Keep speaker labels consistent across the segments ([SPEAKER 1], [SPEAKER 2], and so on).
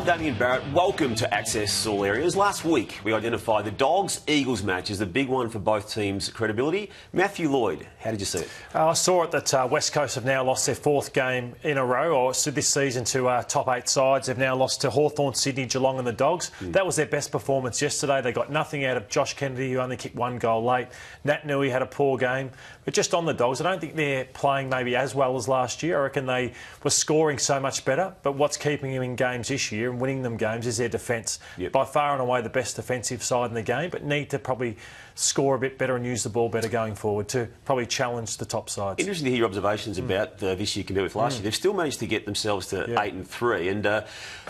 [SPEAKER 1] Damien Barrett. Welcome to Access All Areas. Last week, we identified the Dogs-Eagles match as the big one for both teams' credibility. Matthew Lloyd, how did you see it?
[SPEAKER 2] I saw it that West Coast have now lost their fourth game in a row, or this season, to top 8 sides. They've now lost to Hawthorn, Sydney, Geelong and the Dogs. That was their best performance yesterday. They got nothing out of Josh Kennedy, who only kicked 1 goal late. Nat Nui had a poor game. But just on the Dogs, I don't think they're playing maybe as well as last year. I reckon they were scoring so much better. But what's keeping them in games this year and winning them games is their defence. By far and away the best defensive side in the game, but need to probably score a bit better and use the ball better going forward to probably challenge the top sides.
[SPEAKER 1] Interesting to hear your observations about this year compared with last year. They've still managed to get themselves to 8-3, and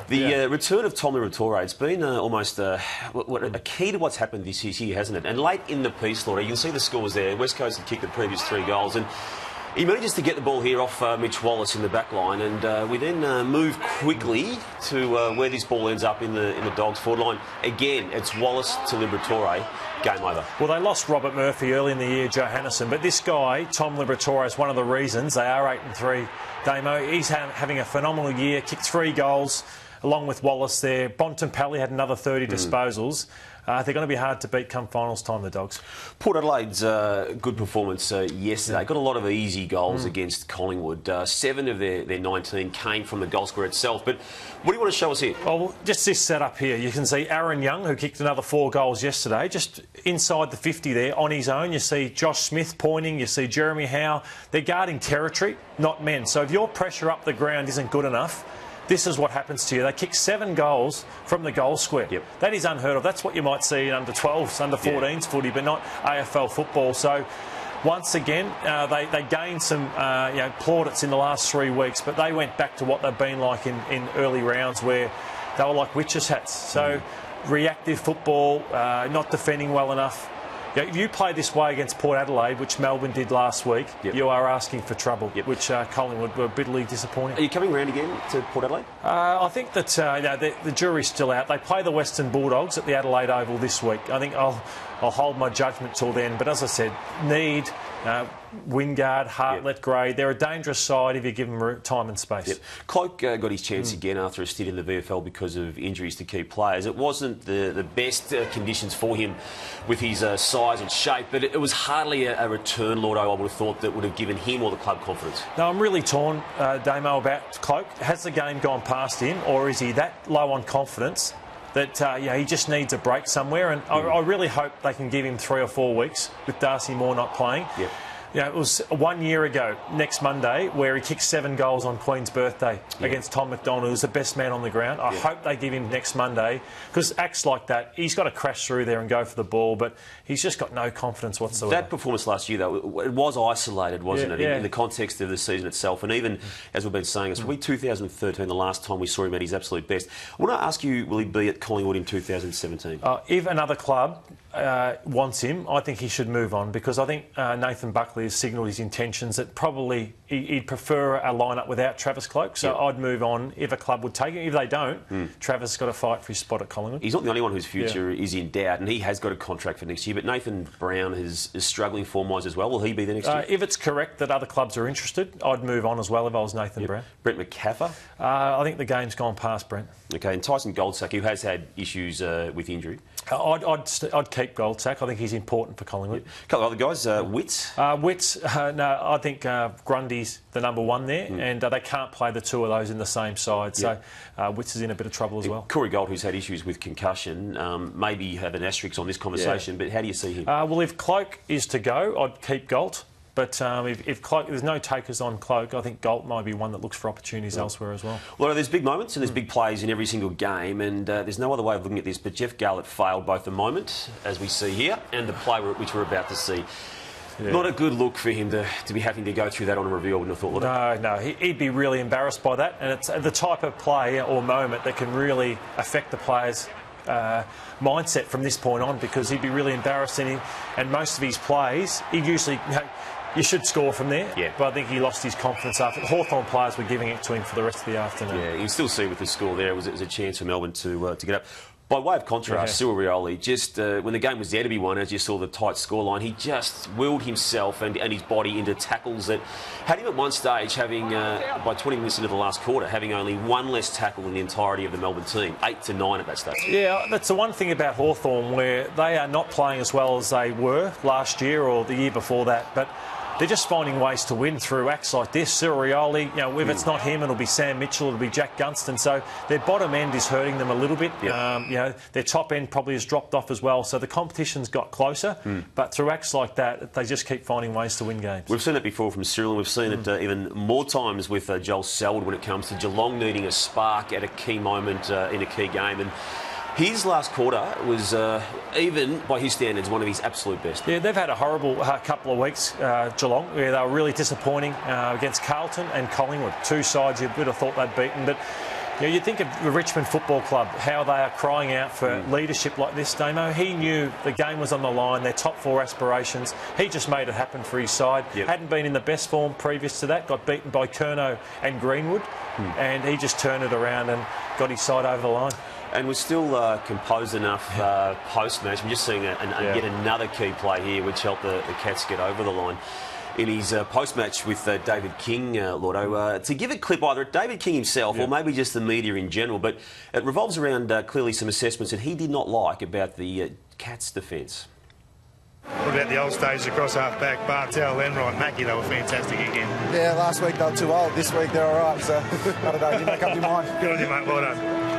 [SPEAKER 1] the return of Tom Liberatore, it's been almost a key to what's happened this year, hasn't it? And late in the piece, Laura, you can see the scores there. West Coast had kicked the previous 3 goals, and he manages to get the ball here off Mitch Wallace in the back line, and we then move quickly to where this ball ends up in the Dogs' forward line. Again, it's Wallace to Liberatore. Game over. Well,
[SPEAKER 2] they lost Robert Murphy early in the year, Johannisen, but this guy, Tom Liberatore, is one of the reasons they are 8-3. Damo, he's having a phenomenal year, kicked 3 goals, along with Wallace there. Bontempelli had another 30 disposals. They're going to be hard to beat come finals time, the Dogs.
[SPEAKER 1] Port Adelaide's good performance yesterday. Got a lot of easy goals against Collingwood. 7 of their 19 came from the goal square itself. But what do you want to show us here?
[SPEAKER 2] Well, just this setup here. You can see Aaron Young, who kicked another 4 goals yesterday, just inside the 50 there on his own. You see Josh Smith pointing. You see Jeremy Howe. They're guarding territory, not men. So if your pressure up the ground isn't good enough, this is what happens to you. They kick 7 goals from the goal square. That is unheard of. That's what you might see in under 12s, under 14s footy, but not AFL football. So once again, they gained some plaudits in the last 3 weeks, but they went back to what they've been like in early rounds, where they were like witches' hats. So reactive football, not defending well enough. If you play this way against Port Adelaide, which Melbourne did last week, you are asking for trouble, which Collingwood were bitterly disappointing.
[SPEAKER 1] Are you coming round again to Port Adelaide?
[SPEAKER 2] I think that the jury's still out. They play the Western Bulldogs at the Adelaide Oval this week. I think I'll hold my judgment till then. But as I said, Wingard, Hartlett, Gray, they're a dangerous side if you give them time and space.
[SPEAKER 1] Cloak got his chance again after a stint in the VFL because of injuries to key players. It wasn't the best conditions for him with his size and shape, but it was hardly a return, Lord, I would have thought, that would have given him or the club confidence.
[SPEAKER 2] No, I'm really torn, Damo, about Cloak. Has the game gone past him, or is he that low on confidence that he just needs a break somewhere? And I really hope they can give him 3 or 4 weeks with Darcy Moore not playing. It was 1 year ago, next Monday, where he kicked 7 goals on Queen's birthday against Tom McDonald, who's the best man on the ground. I hope they give him next Monday, because acts like that, he's got to crash through there and go for the ball, but he's just got no confidence whatsoever.
[SPEAKER 1] That performance last year, though, it was isolated, wasn't it, in the context of the season itself, and even, as we've been saying, it's probably 2013, the last time we saw him at his absolute best. I want to ask you, will he be at Collingwood in 2017?
[SPEAKER 2] If another club wants him, I think he should move on, because I think Nathan Buckley has signalled his intentions that probably he'd prefer a lineup without Travis Cloak. So I'd move on if a club would take him. If they don't, Travis has got to fight for his spot at Collingwood.
[SPEAKER 1] He's not the only one whose future is in doubt, and he has got a contract for next year. But Nathan Brown is struggling form-wise as well. Will he be the next year?
[SPEAKER 2] If it's correct that other clubs are interested, I'd move on as well if I was Nathan Brown.
[SPEAKER 1] Brent McCaffer?
[SPEAKER 2] I think the game's gone past Brent.
[SPEAKER 1] OK, and Tyson Goldsack, who has had issues with injury.
[SPEAKER 2] I'd keep Goldsack. I think he's important for Collingwood.
[SPEAKER 1] A couple of other guys, Witts?
[SPEAKER 2] Witts, no, I think Grundy's the number 1 there, and they can't play the 2 of those in the same side. So Witts is in a bit of trouble as well.
[SPEAKER 1] Corey Gold, who's had issues with concussion, maybe have an asterisk on this conversation, but how do you see him?
[SPEAKER 2] Well, if Cloak is to go, I'd keep Gold. But if Cloak, there's no takers on Cloak, I think Galt might be one that looks for opportunities elsewhere as well.
[SPEAKER 1] Well, there's big moments and there's big plays in every single game, and there's no other way of looking at this, but Jeff Garlett failed both the moment, as we see here, and the play which we're about to see. Not a good look for him to be having to go through that on a review, I wouldn't have thought.
[SPEAKER 2] No, he'd be really embarrassed by that, and it's the type of play or moment that can really affect the player's mindset from this point on, because he'd be really embarrassed, and most of his plays, he'd usually... You should score from there, but I think he lost his confidence after. Hawthorn players were giving it to him for the rest of the afternoon.
[SPEAKER 1] Yeah, you can still see with the score there, it was a chance for Melbourne to get up. By way of contrast, Cyril Rioli, just when the game was there to be won, as you saw the tight scoreline, he just willed himself and his body into tackles that had him at one stage having, by 20 minutes into the last quarter, having only one less tackle in the entirety of the Melbourne team, 8 to 9 at that stage.
[SPEAKER 2] Yeah, that's the one thing about Hawthorn, where they are not playing as well as they were last year or the year before that, but they're just finding ways to win through acts like this. Cyril Rioli, if it's not him, it'll be Sam Mitchell, it'll be Jack Gunston. So their bottom end is hurting them a little bit. Yep. Their top end probably has dropped off as well. So the competition's got closer. But through acts like that, they just keep finding ways to win games.
[SPEAKER 1] We've seen it before from Cyril, and we've seen it even more times with Joel Selwood when it comes to Geelong needing a spark at a key moment in a key game. And his last quarter was, even by his standards, one of his absolute best. Yeah,
[SPEAKER 2] they've had a horrible couple of weeks, Geelong, where they were really disappointing against Carlton and Collingwood. Two sides you would have thought they'd beaten. But you think of the Richmond Football Club, how they are crying out for leadership like this, Damo. He knew the game was on the line, their top four aspirations. He just made it happen for his side. Yep. Hadn't been in the best form previous to that, got beaten by Curnow and Greenwood, and he just turned it around and got his side over the line.
[SPEAKER 1] And was still composed enough post-match. I'm just seeing yet another key play here which helped the Cats get over the line. In his post-match with David King, Lordo, to give a clip either at David King himself or maybe just the media in general, but it revolves around clearly some assessments that he did not like about the Cats' defence.
[SPEAKER 3] What about the old stages across half-back? Bartel, Enright, Mackie, they were fantastic again.
[SPEAKER 4] Yeah, last week they were too old. This week they're all right, so I don't know, you make up your mind.
[SPEAKER 3] Good on you, mate. Well done.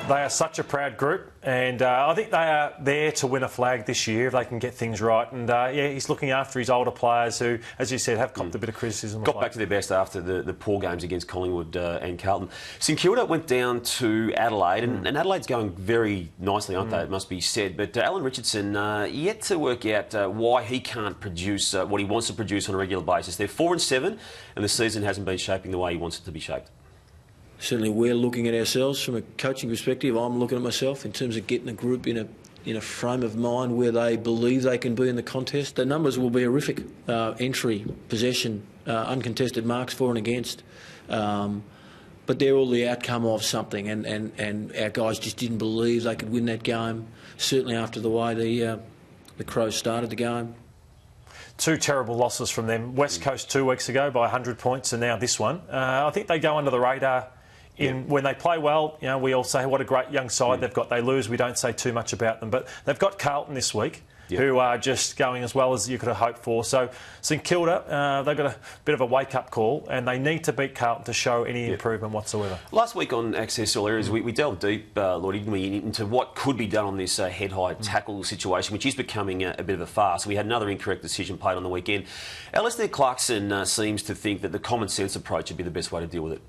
[SPEAKER 2] They are such a proud group, and I think they are there to win a flag this year if they can get things right. And he's looking after his older players who, as you said, have copped a bit of criticism.
[SPEAKER 1] Got back to their best after the poor games against Collingwood and Carlton. St Kilda went down to Adelaide, and Adelaide's going very nicely, aren't they? It must be said. But Alan Richardson yet to work out why he can't produce what he wants to produce on a regular basis. They're 4-7, and the season hasn't been shaping the way he wants it to be shaped.
[SPEAKER 5] Certainly we're looking at ourselves from a coaching perspective. I'm looking at myself in terms of getting a group in a frame of mind where they believe they can be in the contest. The numbers will be horrific. Entry, possession, uncontested marks for and against. But they're all the outcome of something, and our guys just didn't believe they could win that game, certainly after the way the Crows started the game.
[SPEAKER 2] Two terrible losses from them. West Coast 2 weeks ago by 100 points, and now this one. I think they go under the radar. When they play well, we all say what a great young side they've got. They lose, we don't say too much about them. But they've got Carlton this week, who are just going as well as you could have hoped for. So St Kilda, they've got a bit of a wake-up call, and they need to beat Carlton to show any improvement whatsoever.
[SPEAKER 1] Last week on Access All Areas, we delved deep, Lord, didn't we, into what could be done on this head-high tackle situation, which is becoming a bit of a farce. We had another incorrect decision played on the weekend. Alistair Clarkson seems to think that the common sense approach would be the best way to deal with it.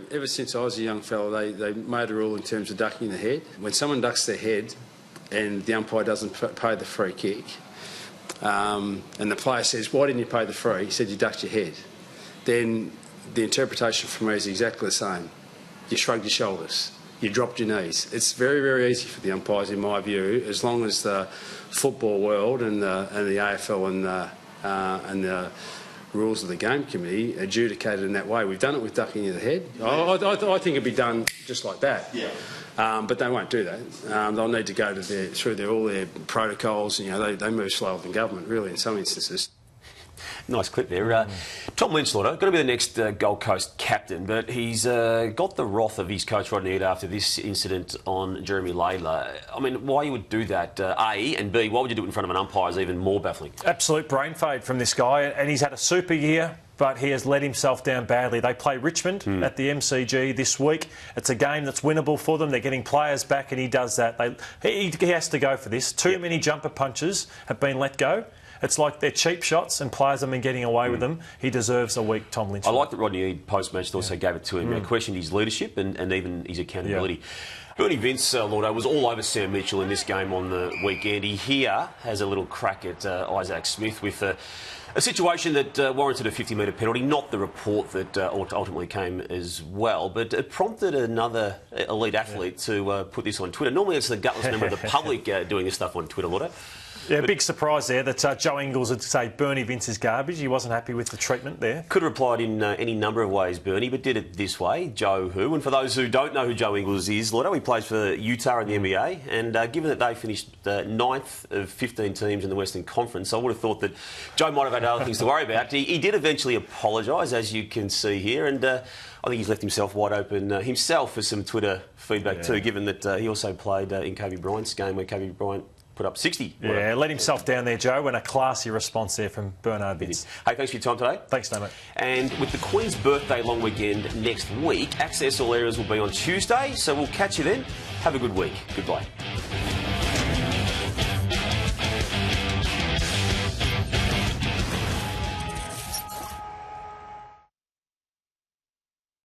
[SPEAKER 6] Ever since I was a young fella, they made a rule in terms of ducking the head. When someone ducks their head and the umpire doesn't pay the free kick, and the player says, "Why didn't you pay the free?" He said, "You ducked your head." Then the interpretation for me is exactly the same. You shrugged your shoulders. You dropped your knees. It's very, very easy for the umpires, in my view, as long as the football world and the AFL and the rules of the game committee adjudicated in that way. We've done it with ducking of the head. I think it'd be done just like that. But they won't do that. They'll need to go to through all their protocols. They move slower than government, really, in some instances.
[SPEAKER 1] Nice clip there. Tom Lynch, Lordo, going to be the next Gold Coast captain, but he's got the wrath of his coach Rodney Eade after this incident on Jeremy Laidler. I mean, why you would do that, A, and B, why would you do it in front of an umpire is even more baffling.
[SPEAKER 2] Absolute brain fade from this guy, and he's had a super year, but he has let himself down badly. They play Richmond at the MCG this week. It's a game that's winnable for them. They're getting players back, and he does that. He has to go for this. Too many jumper punches have been let go. It's like they're cheap shots and players have been getting away with them. He deserves a week, Tom Lynch.
[SPEAKER 1] I like that Rodney Eade post-match also gave it to him. Questioned his leadership and even his accountability. Bernie Vince, Lordo, was all over Sam Mitchell in this game on the weekend. He here has a little crack at Isaac Smith with a situation that warranted a 50-metre penalty, not the report that ultimately came as well, but it prompted another elite athlete to put this on Twitter. Normally it's the gutless member of the public doing this stuff on Twitter, Lordo.
[SPEAKER 2] Yeah, big surprise there that Joe Ingles would say Bernie Vince is garbage. He wasn't happy with the treatment there.
[SPEAKER 1] Could have replied in any number of ways, Bernie, but did it this way. Joe who? And for those who don't know who Joe Ingles is, Lotto, he plays for Utah in the NBA, and given that they finished 9th of 15 teams in the Western Conference, I would have thought that Joe might have had other things to worry about. He did eventually apologise, as you can see here, and I think he's left himself wide open himself for some Twitter feedback too, given that he also played in Kobe Bryant's game where Kobe Bryant put up 60.
[SPEAKER 2] Yeah, let himself down there, Joe, and a classy response there from Bernard Vince.
[SPEAKER 1] Hey, thanks for your time today.
[SPEAKER 2] Thanks, no, mate.
[SPEAKER 1] And with the Queen's birthday long weekend next week, Access All Areas will be on Tuesday, so we'll catch you then. Have a good week. Goodbye.